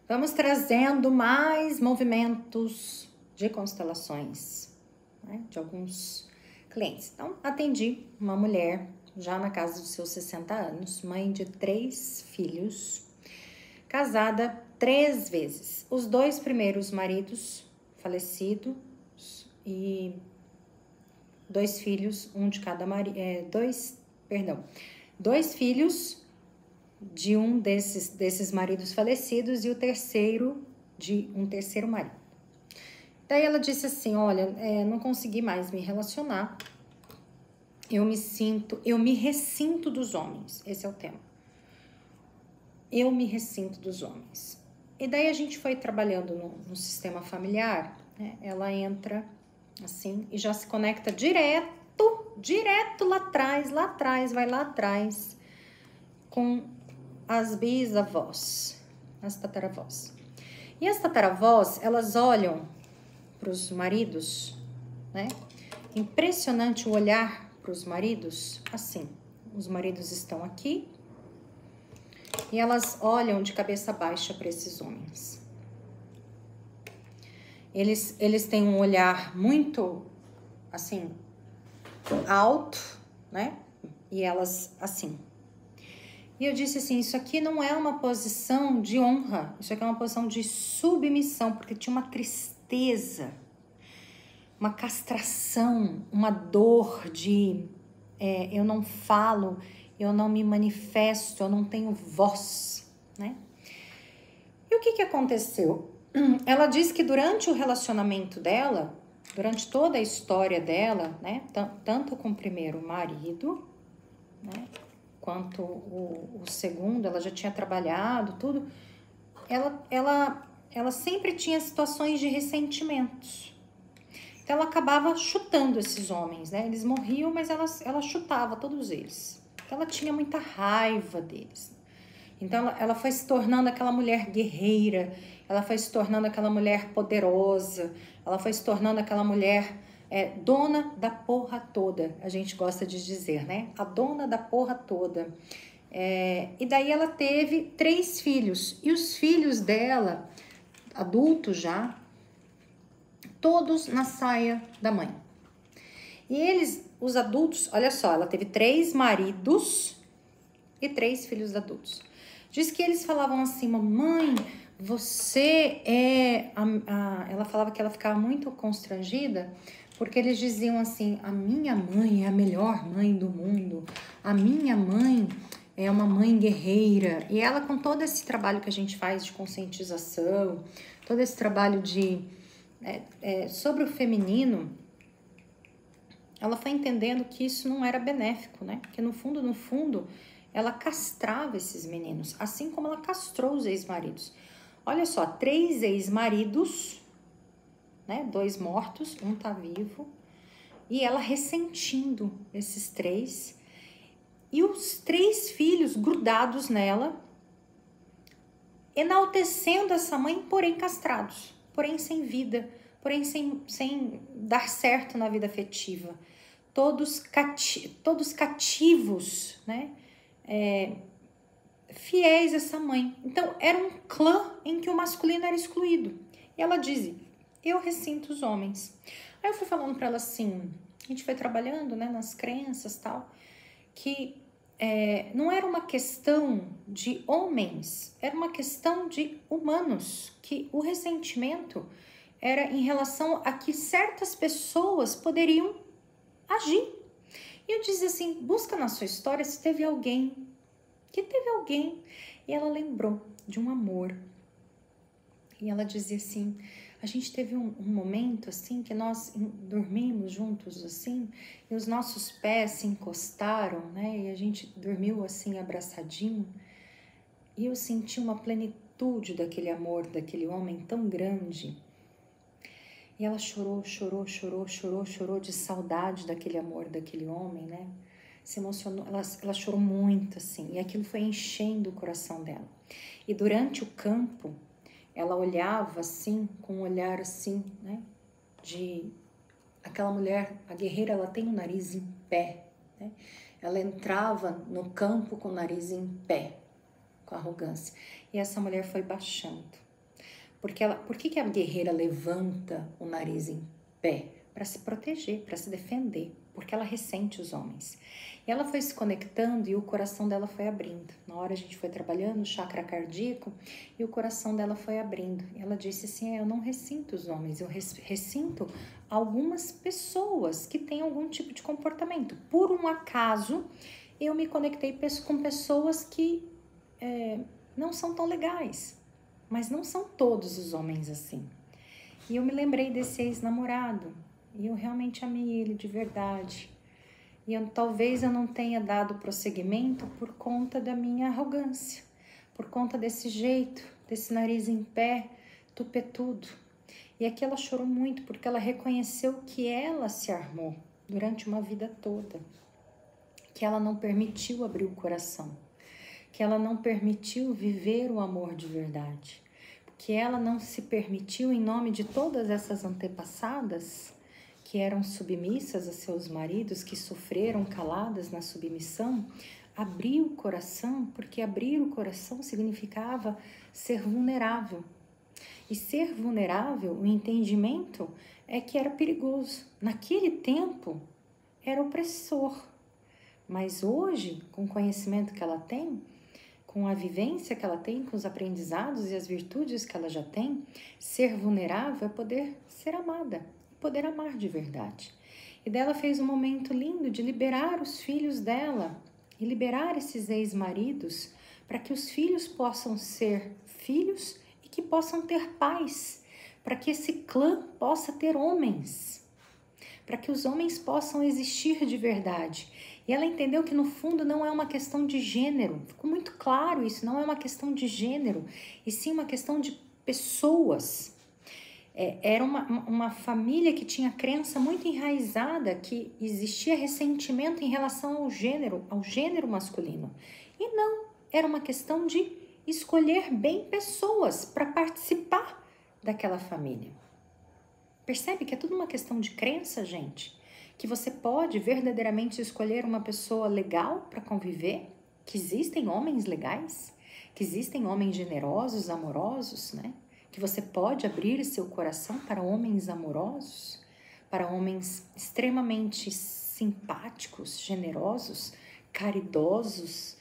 Vamos trazendo mais movimentos de constelações, né, de alguns clientes. Então, atendi uma mulher já na casa dos seus 60 anos, mãe de 3 filhos, casada 3 vezes. Os 2 primeiros maridos falecidos e 2 filhos, um de cada marido, 2 filhos de um desses maridos falecidos e o terceiro de um terceiro marido. Daí ela disse assim, olha, não consegui mais me relacionar, eu me ressinto dos homens, esse é o tema. Eu me ressinto dos homens. E daí a gente foi trabalhando no sistema familiar, né? Ela entra assim e já se conecta direto lá atrás, vai lá atrás com as bisavós, as tataravós. E as tataravós, elas olham para os maridos, né? Impressionante o olhar para os maridos, assim. Os maridos estão aqui e elas olham de cabeça baixa para esses homens. Eles têm um olhar muito, assim, alto, né? E elas, assim. E eu disse assim, isso aqui não é uma posição de honra, isso aqui é uma posição de submissão, porque tinha uma tristeza, uma castração, uma dor de eu não falo, eu não me manifesto, eu não tenho voz, né? E o que aconteceu? Ela disse que durante o relacionamento dela, durante toda a história dela, né, tanto com o primeiro marido, né, quanto o segundo, ela já tinha trabalhado, tudo, ela sempre tinha situações de ressentimentos. Então, ela acabava chutando esses homens, né? Eles morriam, mas ela chutava todos eles. Então, ela tinha muita raiva deles. Então, ela foi se tornando aquela mulher guerreira, ela foi se tornando aquela mulher poderosa, ela foi se tornando aquela mulher dona da porra toda, a gente gosta de dizer, né? A dona da porra toda. E daí ela teve 3 filhos, e os filhos dela, adultos já, todos na saia da mãe. E eles, os adultos, olha só, ela teve 3 maridos e 3 filhos adultos. Diz que eles falavam assim, mamãe, você é... Ela falava que ela ficava muito constrangida, porque eles diziam assim, a minha mãe é a melhor mãe do mundo, a minha mãe é uma mãe guerreira. E ela, com todo esse trabalho que a gente faz de conscientização, todo esse trabalho de sobre o feminino, ela foi entendendo que isso não era benéfico, né? Que no fundo, ela castrava esses meninos, assim como ela castrou os ex-maridos. Olha só, 3 ex-maridos, né? 2 mortos, um tá vivo, e ela ressentindo esses 3, e os 3 filhos grudados nela, enaltecendo essa mãe, porém castrados, porém sem vida, porém sem dar certo na vida afetiva. Todos cativos, né? Fiéis a essa mãe. Então, era um clã em que o masculino era excluído. E ela dizia, eu ressinto os homens. Aí eu fui falando para ela assim, a gente foi trabalhando, né, nas crenças e tal, que não era uma questão de homens, era uma questão de humanos, que o ressentimento era em relação a que certas pessoas poderiam agir. E eu dizia assim, busca na sua história se teve alguém, e ela lembrou de um amor. E ela dizia assim, a gente teve um momento assim que nós dormimos juntos assim, e os nossos pés se encostaram, né? E a gente dormiu assim abraçadinho. E eu senti uma plenitude daquele amor, daquele homem tão grande. E ela chorou de saudade daquele amor, daquele homem, né? Se emocionou, ela chorou muito assim, e aquilo foi enchendo o coração dela. E durante o campo, ela olhava assim, com um olhar assim, né, de aquela mulher, a guerreira, ela tem o nariz em pé, né? Ela entrava no campo com o nariz em pé, com arrogância. E essa mulher foi baixando, Por que a guerreira levanta o nariz em pé? Para se proteger, para se defender, porque ela ressente os homens. E ela foi se conectando e o coração dela foi abrindo. Na hora a gente foi trabalhando o chakra cardíaco e o coração dela foi abrindo. E ela disse assim, eu não ressinto os homens, eu ressinto algumas pessoas que têm algum tipo de comportamento. Por um acaso, eu me conectei com pessoas que não são tão legais, mas não são todos os homens assim. E eu me lembrei desse ex-namorado e eu realmente amei ele de verdade. E talvez eu não tenha dado prosseguimento por conta da minha arrogância, por conta desse jeito, desse nariz em pé, tupetudo. E aqui ela chorou muito porque ela reconheceu que ela se armou durante uma vida toda, que ela não permitiu abrir o coração, que ela não permitiu viver o amor de verdade, que ela não se permitiu, em nome de todas essas antepassadas que eram submissas a seus maridos, que sofreram caladas na submissão, abrir o coração, porque abrir o coração significava ser vulnerável. E ser vulnerável, o entendimento é que era perigoso. Naquele tempo, era opressor. Mas hoje, com o conhecimento que ela tem, com a vivência que ela tem, com os aprendizados e as virtudes que ela já tem, ser vulnerável é poder ser amada, poder amar de verdade. E dela fez um momento lindo de liberar os filhos dela e liberar esses ex-maridos para que os filhos possam ser filhos e que possam ter pais, para que esse clã possa ter homens, para que os homens possam existir de verdade. E ela entendeu que no fundo não é uma questão de gênero, ficou muito claro isso, não é uma questão de gênero, e sim uma questão de pessoas. Era uma família que tinha crença muito enraizada que existia ressentimento em relação ao gênero masculino. E não, era uma questão de escolher bem pessoas para participar daquela família. Percebe que é tudo uma questão de crença, gente? Que você pode verdadeiramente escolher uma pessoa legal para conviver, que existem homens legais, que existem homens generosos, amorosos, né? Que você pode abrir seu coração para homens amorosos, para homens extremamente simpáticos, generosos, caridosos,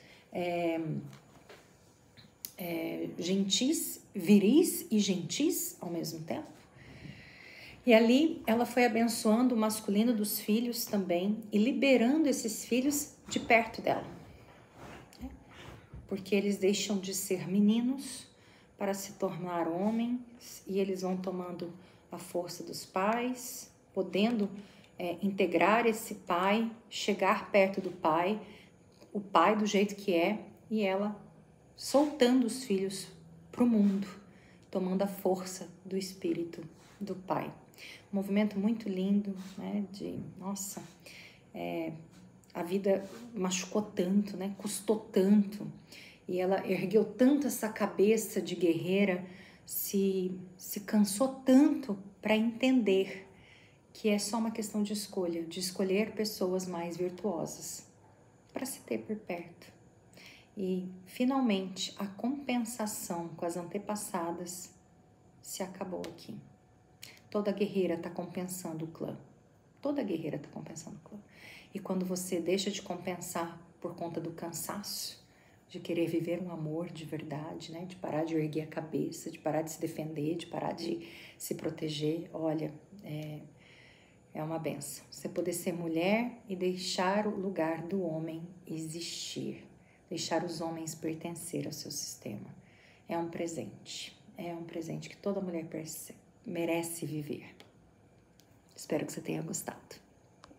gentis, viris e gentis ao mesmo tempo. E ali ela foi abençoando o masculino dos filhos também e liberando esses filhos de perto dela. Porque eles deixam de ser meninos para se tornar homens e eles vão tomando a força dos pais, podendo integrar esse pai, chegar perto do pai, o pai do jeito que é, e ela soltando os filhos para o mundo, tomando a força do espírito do pai. Um movimento muito lindo, né? Nossa, a vida machucou tanto, né? Custou tanto. E ela ergueu tanto essa cabeça de guerreira, se cansou tanto para entender que é só uma questão de escolher pessoas mais virtuosas para se ter por perto. E, finalmente, a compensação com as antepassadas se acabou aqui. Toda guerreira está compensando o clã. Toda guerreira está compensando o clã. E quando você deixa de compensar por conta do cansaço, de querer viver um amor de verdade, né? De parar de erguer a cabeça, de parar de se defender, de parar de se proteger, olha, é uma benção. Você poder ser mulher e deixar o lugar do homem existir. Deixar os homens pertencer ao seu sistema. É um presente. É um presente que toda mulher merece viver. Espero que você tenha gostado.